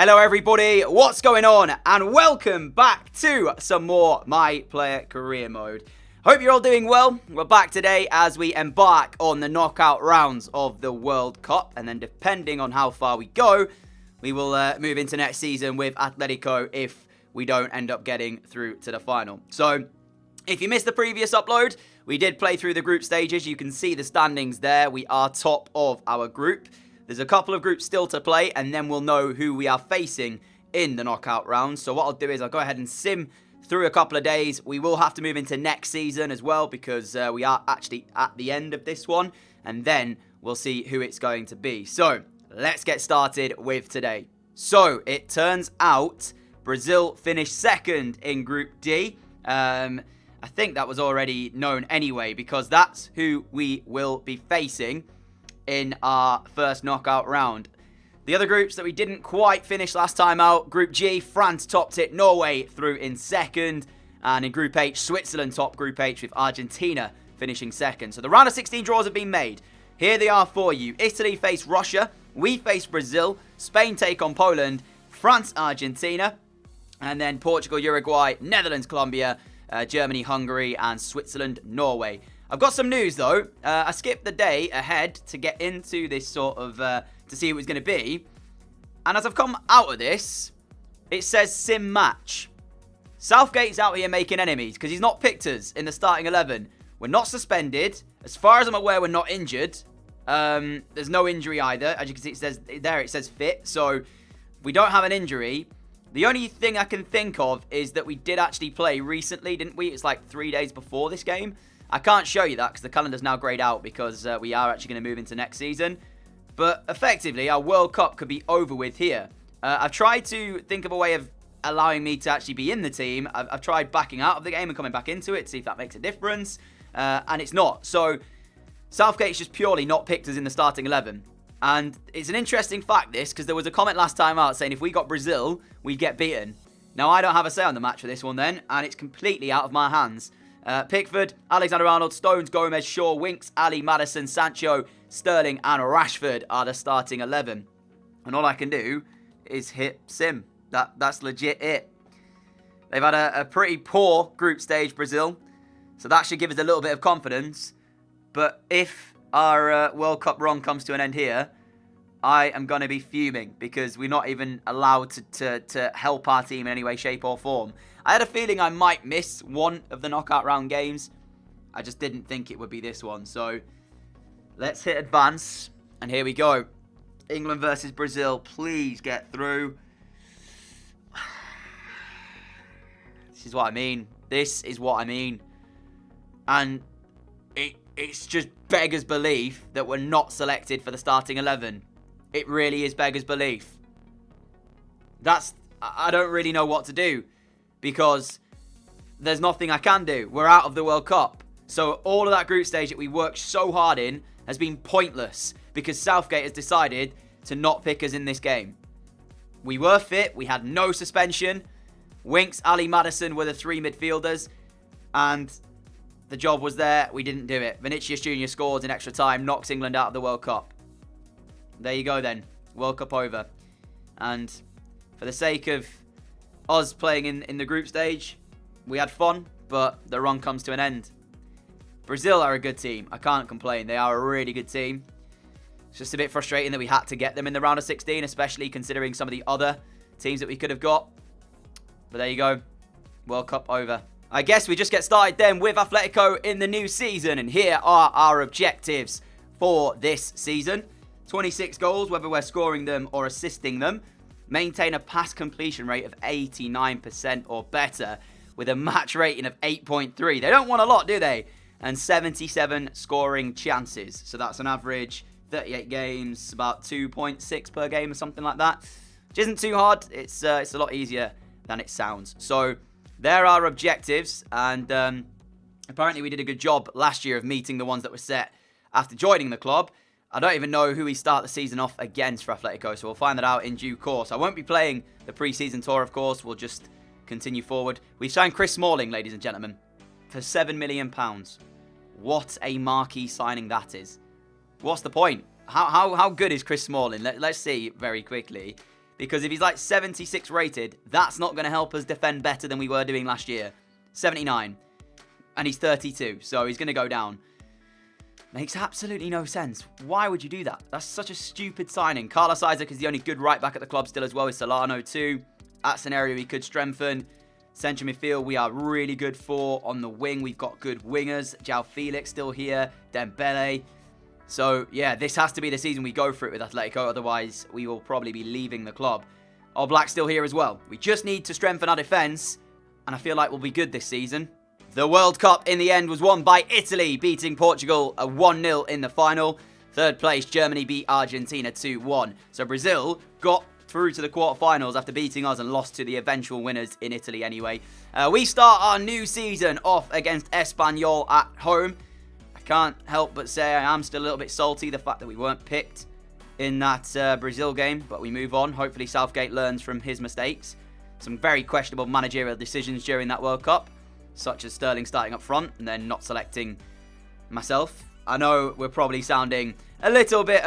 Hello everybody, what's going on? And welcome back to some more My Player Career Mode. Hope you're all doing well. We're back today as we embark on the knockout rounds of the World Cup. And then depending on how far we go, we will move into next season with Atletico if we don't end up getting through to the final. So, if you missed the previous upload, we did play through the group stages. You can see the standings there. We are top of our group. There's a couple of groups still to play, and then we'll know who we are facing in the knockout rounds. So what I'll do is I'll go ahead and sim through a couple of days. We will have to move into next season as well, because we are actually at the end of this one, and then we'll see who it's going to be. So let's get started with today. So it turns out Brazil finished second in Group D. I think that was already known anyway, because that's who we will be facing in our first knockout round. The other groups that we didn't quite finish last time out, Group G, France topped it, Norway through in second, and in Group H, Switzerland topped Group H with Argentina finishing second. So the round of 16 draws have been made. Here they are for you. Italy face Russia, we face Brazil, Spain take on Poland, France, Argentina, and then Portugal, Uruguay, Netherlands, Colombia, Germany, Hungary, and Switzerland, Norway. I've got some news, though. I skipped the day ahead to get into this sort of, to see who it was going to be. And as I've come out of this, it says sim match. Southgate's out here making enemies because he's not picked us in the starting 11. We're not suspended. As far as I'm aware, we're not injured. There's no injury either. As you can see, it says there, it says fit. So we don't have an injury. The only thing I can think of is that we did actually play recently, didn't we? It's like 3 days before this game. I can't show you that because the calendar's now grayed out because we are actually going to move into next season. But effectively, our World Cup could be over with here. I've tried to think of a way of allowing me to actually be in the team. I've tried backing out of the game and coming back into it to see if that makes a difference. And it's not. So Southgate's just purely not picked us in the starting 11. And it's an interesting fact, this, because there was a comment last time out saying if we got Brazil, we'd get beaten. Now, I don't have a say on the match for this one then, and it's completely out of my hands. Pickford, Alexander-Arnold, Stones, Gomez, Shaw, Winks, Ali, Maddison, Sancho, Sterling, and Rashford are the starting 11. And all I can do is hit sim. That's legit it. They've had a pretty poor group stage, Brazil, so that should give us a little bit of confidence. But if our World Cup run comes to an end here, I am going to be fuming because we're not even allowed to help our team in any way, shape or form. I had a feeling I might miss one of the knockout round games. I just didn't think it would be this one. So let's hit advance. And here we go. England versus Brazil. Please get through. This is what I mean. This is what I mean. And it's just beggars belief that we're not selected for the starting 11. It really is beggars belief. I don't really know what to do because there's nothing I can do. We're out of the World Cup. So all of that group stage that we worked so hard in has been pointless because Southgate has decided to not pick us in this game. We were fit. We had no suspension. Winks, Ali, Maddison were the three midfielders. And the job was there. We didn't do it. Vinicius Jr. scores in extra time, knocks England out of the World Cup. There you go then. World Cup over. And for the sake of us playing in the group stage, we had fun, but the run comes to an end. Brazil are a good team. I can't complain. They are a really good team. It's just a bit frustrating that we had to get them in the round of 16, especially considering some of the other teams that we could have got. But there you go. World Cup over. I guess we just get started then with Atletico in the new season. And here are our objectives for this season. 26 goals, whether we're scoring them or assisting them. Maintain a pass completion rate of 89% or better with a match rating of 8.3. They don't want a lot, do they? And 77 scoring chances. So that's an average 38 games, about 2.6 per game or something like that. Which isn't too hard. It's a lot easier than it sounds. So there are objectives. And apparently we did a good job last year of meeting the ones that were set after joining the club. I don't even know who we start the season off against for Atletico, so we'll find that out in due course. I won't be playing the pre-season tour, of course. We'll just continue forward. We've signed Chris Smalling, ladies and gentlemen, for £7 million. What a marquee signing that is. What's the point? How good is Chris Smalling? Let's see very quickly. Because if he's like 76 rated, that's not going to help us defend better than we were doing last year. 79. And he's 32, so he's going to go down. Makes absolutely no sense. Why would you do that? That's such a stupid signing. Carlos Isaac is the only good right back at the club still as well as Solano too. That's an area we could strengthen. Central midfield, we are really good for. On the wing, we've got good wingers. João Felix still here. Dembele. So, yeah, this has to be the season we go for it with Atletico. Otherwise, we will probably be leaving the club. All Black's still here as well. We just need to strengthen our defence. And I feel like we'll be good this season. The World Cup in the end was won by Italy, beating Portugal a 1-0 in the final. Third place, Germany beat Argentina 2-1. So Brazil got through to the quarterfinals after beating us and lost to the eventual winners in Italy anyway. We start our new season off against Espanyol at home. I can't help but say I am still a little bit salty the fact that we weren't picked in that Brazil game, but we move on. Hopefully Southgate learns from his mistakes. Some very questionable managerial decisions during that World Cup, such as Sterling starting up front and then not selecting myself. I know we're probably sounding a little bit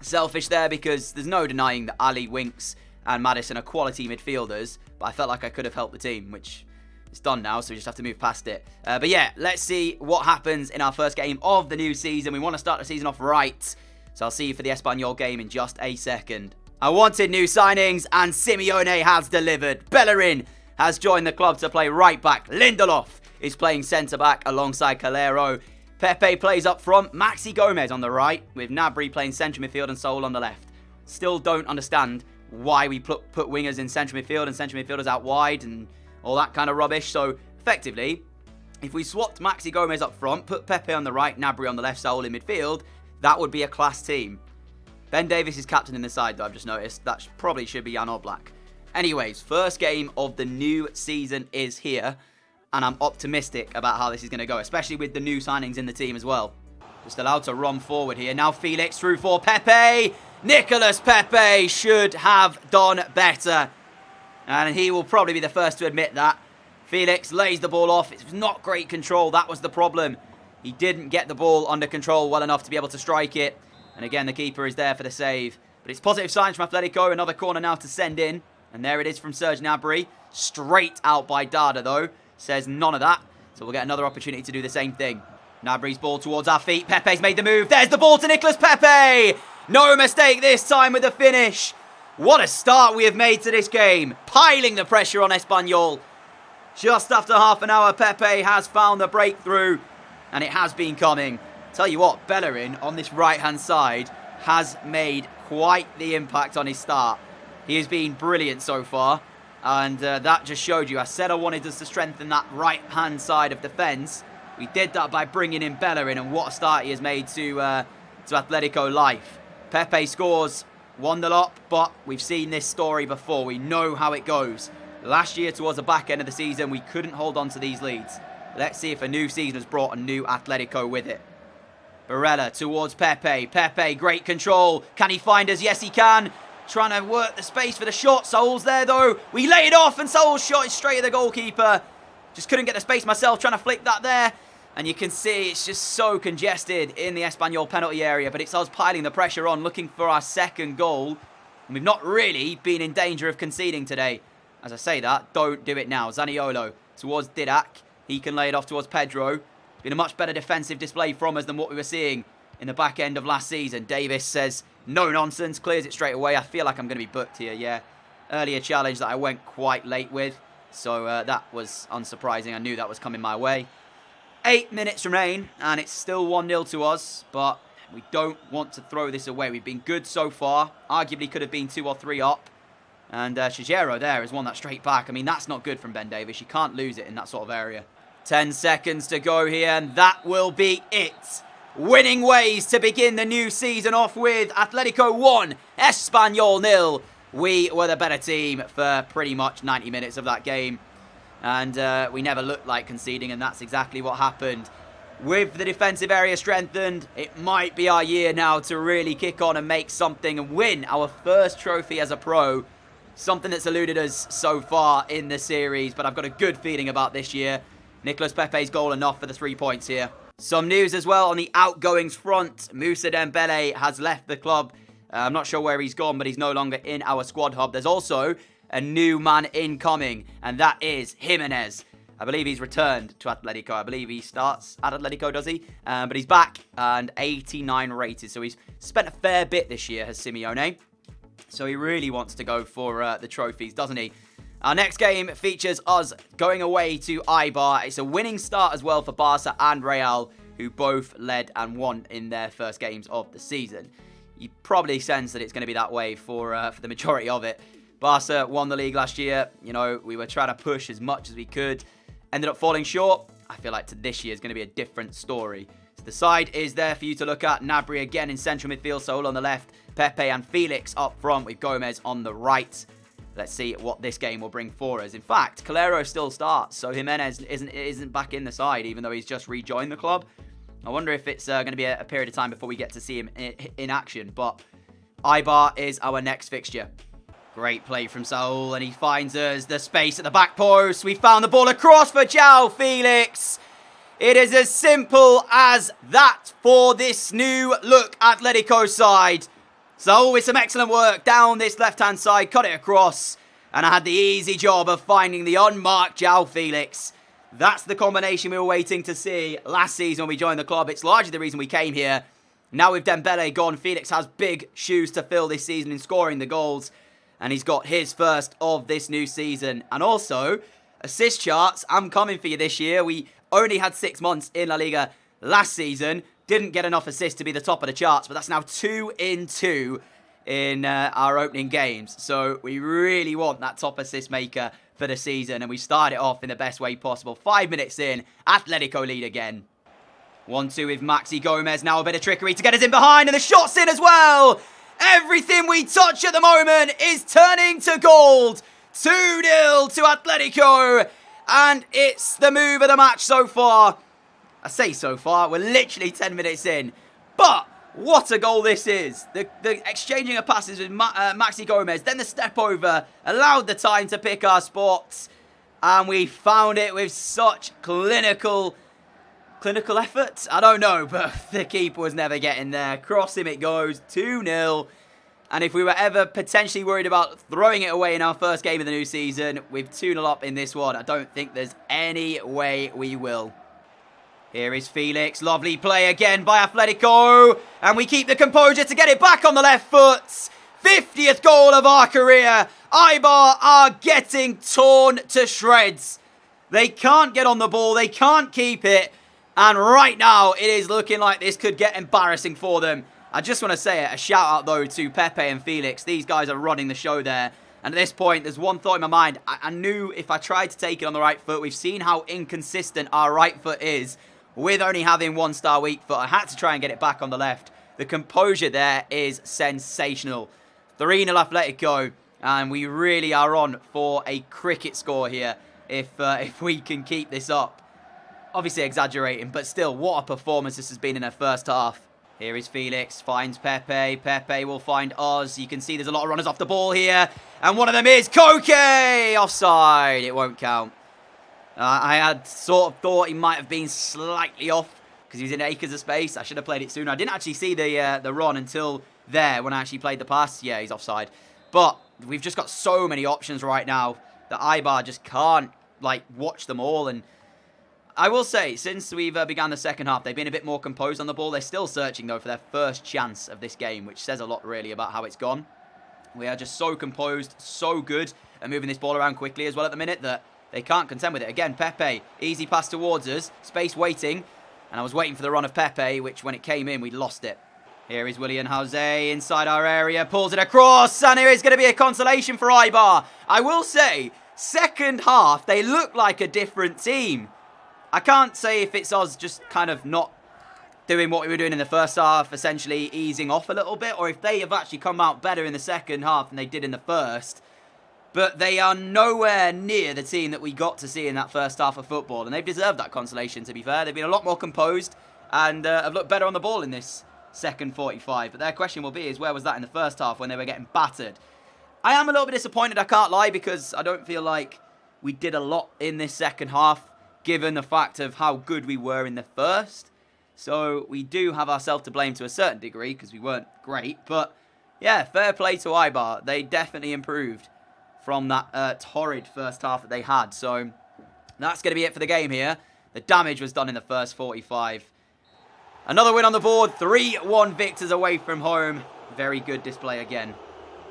selfish there because there's no denying that Ali, Winks and Maddison are quality midfielders, but I felt like I could have helped the team, which is done now, so we just have to move past it. But yeah, let's see what happens in our first game of the new season. We want to start the season off right, so I'll see you for the Espanyol game in just a second. I wanted new signings, and Simeone has delivered. Bellerin has joined the club to play right back. Lindelof is playing centre back alongside Calero. Pepe plays up front. Maxi Gomez on the right, with Gnabry playing central midfield and Saul on the left. Still don't understand why we put wingers in central midfield and central midfielders out wide and all that kind of rubbish. So, effectively, if we swapped Maxi Gomez up front, put Pepe on the right, Gnabry on the left, Saul in midfield, that would be a class team. Ben Davies is captain in the side, though, I've just noticed. That probably should be Jan Oblak. Anyways, first game of the new season is here, and I'm optimistic about how this is going to go, especially with the new signings in the team as well. Just allowed to run forward here. Now Felix through for Pepe. Nicolas Pepe should have done better, and he will probably be the first to admit that. Felix lays the ball off. It's not great control. That was the problem. He didn't get the ball under control well enough to be able to strike it. And again, the keeper is there for the save. But it's positive signs from Atletico. Another corner now to send in. And there it is from Serge Gnabry. Straight out by Dada, though. Says none of that. So we'll get another opportunity to do the same thing. Gnabry's ball towards our feet. Pepe's made the move. There's the ball to Nicolas Pepe. No mistake this time with the finish. What a start we have made to this game. Piling the pressure on Espanyol. Just after half an hour, Pepe has found the breakthrough. And it has been coming. Tell you what, Bellerin on this right-hand side has made quite the impact on his start. He has been brilliant so far, and that just showed you. I said I wanted us to strengthen that right-hand side of defence. We did that by bringing in Bellerin, and what a start he has made to Atletico life. Pepe scores 1-0 up, but we've seen this story before. We know how it goes. Last year, towards the back end of the season, we couldn't hold on to these leads. Let's see if a new season has brought a new Atletico with it. Barella towards Pepe. Pepe, great control. Can he find us? Yes, he can. Trying to work the space for the shot. Saul's there, though. We lay it off, and Saul's shot is straight at the goalkeeper. Just couldn't get the space myself, trying to flick that there. And you can see it's just so congested in the Espanyol penalty area. But it's us piling the pressure on, looking for our second goal. And we've not really been in danger of conceding today. As I say that, don't do it now. Zaniolo towards Didac. He can lay it off towards Pedro. It's been a much better defensive display from us than what we were seeing in the back end of last season. Davis says, no nonsense, clears it straight away. I feel like I'm going to be booked here, yeah. Earlier challenge that I went quite late with. So that was unsurprising. I knew that was coming my way. 8 minutes remain, and it's still 1-0 to us. But we don't want to throw this away. We've been good so far. Arguably could have been 2 or 3 up. And Chigero there has won that straight back. I mean, that's not good from Ben Davis. You can't lose it in that sort of area. 10 seconds to go here, and that will be it. Winning ways to begin the new season off with. Atletico 1, Espanyol 0. We were the better team for pretty much 90 minutes of that game. And we never looked like conceding, and that's exactly what happened. With the defensive area strengthened, it might be our year now to really kick on and make something and win our first trophy as a pro. Something that's eluded us so far in the series, but I've got a good feeling about this year. Nicolas Pepe's goal enough for the 3 points here. Some news as well on the outgoings front. Moussa Dembele has left the club I'm not sure where he's gone, but he's no longer in our squad hub. There's also a new man incoming, and that is Jimenez. I believe he's returned to Atletico. I believe he starts at Atletico, does he? But he's back and 89 rated. So he's spent a fair bit this year, has Simeone. So he really wants to go for the trophies, doesn't he? Our next game features us going away to Eibar. It's a winning start as well for Barca and Real, who both led and won in their first games of the season. You probably sense that it's going to be that way for the majority of it. Barca won the league last year. You know, we were trying to push as much as we could. Ended up falling short. I feel like this year is going to be a different story. So the side is there for you to look at. Gnabry again in central midfield, Saul on the left. Pepe and Felix up front with Gomez on the right. Let's see what this game will bring for us. In fact, Calero still starts, so Jimenez isn't back in the side, even though he's just rejoined the club. I wonder if it's going to be a period of time before we get to see him in action. But Eibar is our next fixture. Great play from Saul, and he finds us the space at the back post. We found the ball across for João Felix. It is as simple as that for this new look Atletico side. So with some excellent work down this left-hand side, cut it across, and I had the easy job of finding the unmarked João Felix. That's the combination we were waiting to see last season when we joined the club. It's largely the reason we came here. Now with Dembele gone, Felix has big shoes to fill this season in scoring the goals, and he's got his first of this new season. And also, assist charts, I'm coming for you this year. We only had 6 months in La Liga last season. Didn't get enough assists to be the top of the charts, but that's now 2 in 2 in our opening games. So we really want that top assist maker for the season, and we start it off in the best way possible. 5 minutes in, Atletico lead again. 1-2 with Maxi Gomez. Now a bit of trickery to get us in behind, and the shot's in as well. Everything we touch at the moment is turning to gold. 2-0 to Atletico, and it's the move of the match so far. I say so far, we're literally 10 minutes in. But what a goal this is. The exchanging of passes with Maxi Gomez, then the step over, allowed the time to pick our spots. And we found it with such clinical effort? I don't know, but the keeper was never getting there. Cross him it goes, 2-0. And if we were ever potentially worried about throwing it away in our first game of the new season, with 2-0 up in this one, I don't think there's any way we will. Here is Felix. Lovely play again by Atletico. And we keep the composure to get it back on the left foot. 50th goal of our career. Eibar are getting torn to shreds. They can't get on the ball. They can't keep it. And right now, it is looking like this could get embarrassing for them. I just want to say it. A shout out, though, to Pepe and Felix. These guys are running the show there. And at this point, there's one thought in my mind. I knew if I tried to take it on the right foot, we've seen how inconsistent our right foot is. With only having 1-star weak foot, I had to try and get it back on the left. The composure there is sensational. 3-0 Atletico, and we really are on for a cricket score here if we can keep this up. Obviously exaggerating, but still, what a performance this has been in their first half. Here is Felix, finds Pepe. Pepe will find Oz. You can see there's a lot of runners off the ball here, and one of them is Koke! Offside, it won't count. I had sort of thought he might have been slightly off because he was in acres of space. I should have played it sooner. I didn't actually see the run until there when I actually played the pass. Yeah, he's offside. But we've just got so many options right now that Eibar just can't, watch them all. And I will say, since we've began the second half, they've been a bit more composed on the ball. They're still searching, though, for their first chance of this game, which says a lot, really, about how it's gone. We are just so composed, so good at moving this ball around quickly as well at the minute that they can't contend with it. Again, Pepe, easy pass towards us, space waiting, and I was waiting for the run of Pepe, which when it came in, we lost it. Here is William Jose inside our area, pulls it across, and here is going to be a consolation for Eibar. I will say, second half, they look like a different team. I can't say if it's us just kind of not doing what we were doing in the first half, essentially easing off a little bit, or if they have actually come out better in the second half than they did in the first. But they are nowhere near the team that we got to see in that first half of football. And they've deserved that consolation, to be fair. They've been a lot more composed and have looked better on the ball in this second 45. But their question will be is where was that in the first half when they were getting battered? I am a little bit disappointed, I can't lie, because I don't feel like we did a lot in this second half, given the fact of how good we were in the first. So we do have ourselves to blame to a certain degree, because we weren't great. But Yeah, fair play to Eibar. They definitely improved from that torrid first half that they had. So that's going to be it for the game here. The damage was done in the first 45. Another win on the board. 3-1 victors away from home. Very good display again.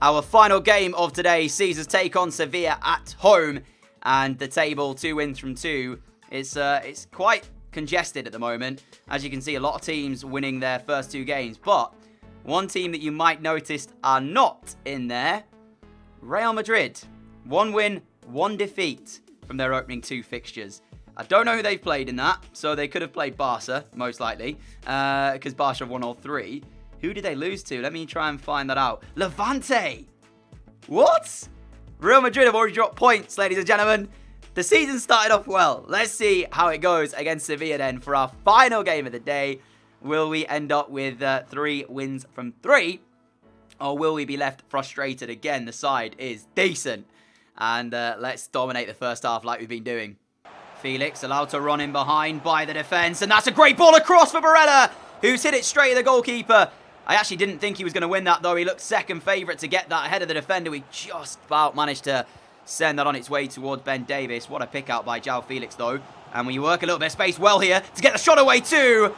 Our final game of today sees us take on Sevilla at home. And the table, 2 wins from 2. It's quite congested at the moment. As you can see, a lot of teams winning their first 2 games. But one team that you might notice are not in there, Real Madrid. 1 win, 1 defeat from their opening 2 fixtures. I don't know who they've played in that, so they could have played Barca, most likely, because Barca have won all 3. Who did they lose to? Let me try and find that out. Levante! What? Real Madrid have already dropped points, ladies and gentlemen. The season started off well. Let's see how it goes against Sevilla then for our final game of the day. Will we end up with 3 wins from 3? Or will we be left frustrated again? The side is decent. And let's dominate the first half like we've been doing. Felix allowed to run in behind by the defence. And that's a great ball across for Barella, who's hit it straight at the goalkeeper. I actually didn't think he was going to win that, though. He looked second favourite to get that ahead of the defender. We just about managed to send that on its way towards Ben Davies. What a pick out by João Felix, though. And we work a little bit of space well here to get the shot away too.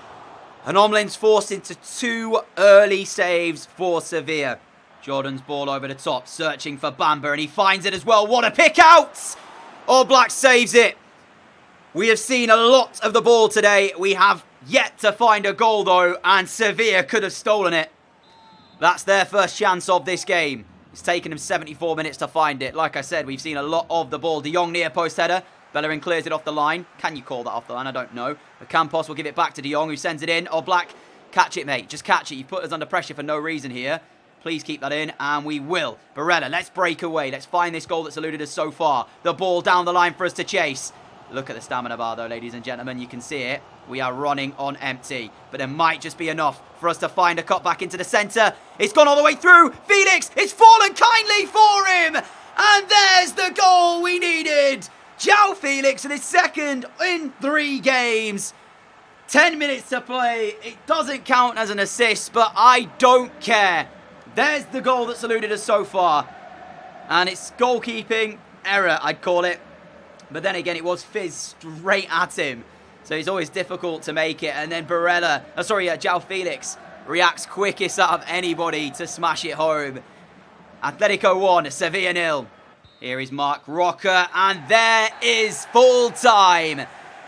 And Omlin's forced into 2 early saves for Sevilla. Jordan's ball over the top, searching for Bamba, and he finds it as well. What a pick out! All Black saves it. We have seen a lot of the ball today. We have yet to find a goal, though, and Sevilla could have stolen it. That's their first chance of this game. It's taken them 74 minutes to find it. Like I said, we've seen a lot of the ball. De Jong near post header. Bellerin clears it off the line. Can you call that off the line? I don't know. But Campos will give it back to De Jong, who sends it in. Oh, Black, catch it, mate. Just catch it. You've put us under pressure for no reason here. Please keep that in, and we will. Barella, let's break away. Let's find this goal that's eluded us so far. The ball down the line for us to chase. Look at the stamina bar, though, ladies and gentlemen. You can see it. We are running on empty. But it might just be enough for us to find a cut back into the centre. It's gone all the way through. Felix, it's fallen kindly for him. And there's the goal we needed. João Felix with his second in 3 games. 10 minutes to play. It doesn't count as an assist, but I don't care. There's the goal that's eluded us so far. And it's goalkeeping error, I'd call it. But then again, it was Fizz straight at him. So it's always difficult to make it. And then João Felix reacts quickest out of anybody to smash it home. Atletico 1, Sevilla 0. Here is Mark Roca, and there is full time.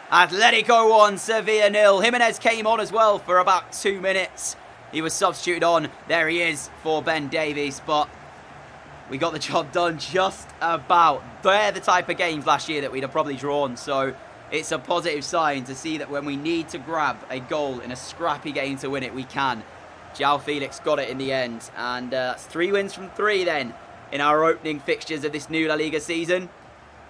Atletico 1, Sevilla 0. Jimenez came on as well for about 2 minutes. He was substituted on. There he is for Ben Davies, but we got the job done just about. They're the type of games last year that we'd have probably drawn, so it's a positive sign to see that when we need to grab a goal in a scrappy game to win it, we can. João Felix got it in the end, and that's 3 wins from 3 then in our opening fixtures of this new La Liga season.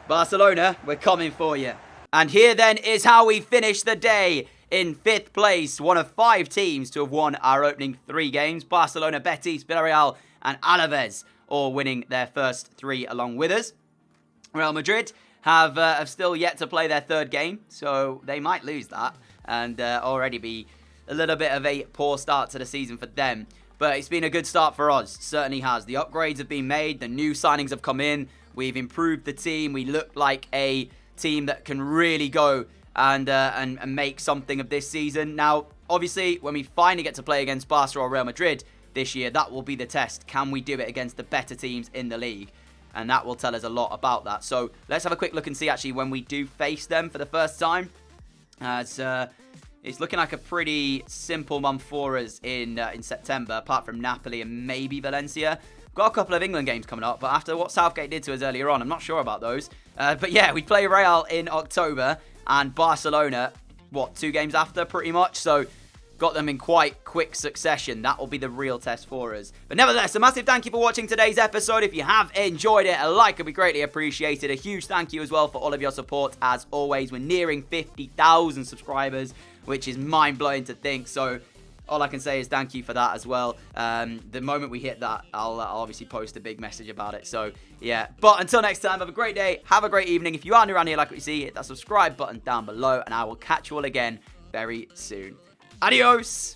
Barcelona, we're coming for you. And here then is how we finish the day. In 5th place, one of 5 teams to have won our opening 3 games. Barcelona, Betis, Villarreal and Alaves all winning their first 3 along with us. Real Madrid have still yet to play their 3rd game, so they might lose that and already be a little bit of a poor start to the season for them. But it's been a good start for us, certainly has. The upgrades have been made, the new signings have come in, we've improved the team, we look like a team that can really go and make something of this season. Now, obviously, when we finally get to play against Barca or Real Madrid this year, that will be the test. Can we do it against the better teams in the league? And that will tell us a lot about that. So let's have a quick look and see actually when we do face them for the first time. It's looking like a pretty simple month for us in September, apart from Napoli and maybe Valencia. Got a couple of England games coming up, but after what Southgate did to us earlier on, I'm not sure about those. But yeah, we play Real in October and Barcelona, 2 games after pretty much. So got them in quite quick succession. That will be the real test for us. But nevertheless, a massive thank you for watching today's episode. If you have enjoyed it, a like would be greatly appreciated. A huge thank you as well for all of your support. As always, we're nearing 50,000 subscribers, which is mind-blowing to think. So all I can say is thank you for that as well. The moment we hit that, I'll obviously post a big message about it. So yeah, but until next time, have a great day, have a great evening. If you are new around here, like what you see, hit that subscribe button down below, and I will catch you all again very soon. Adios!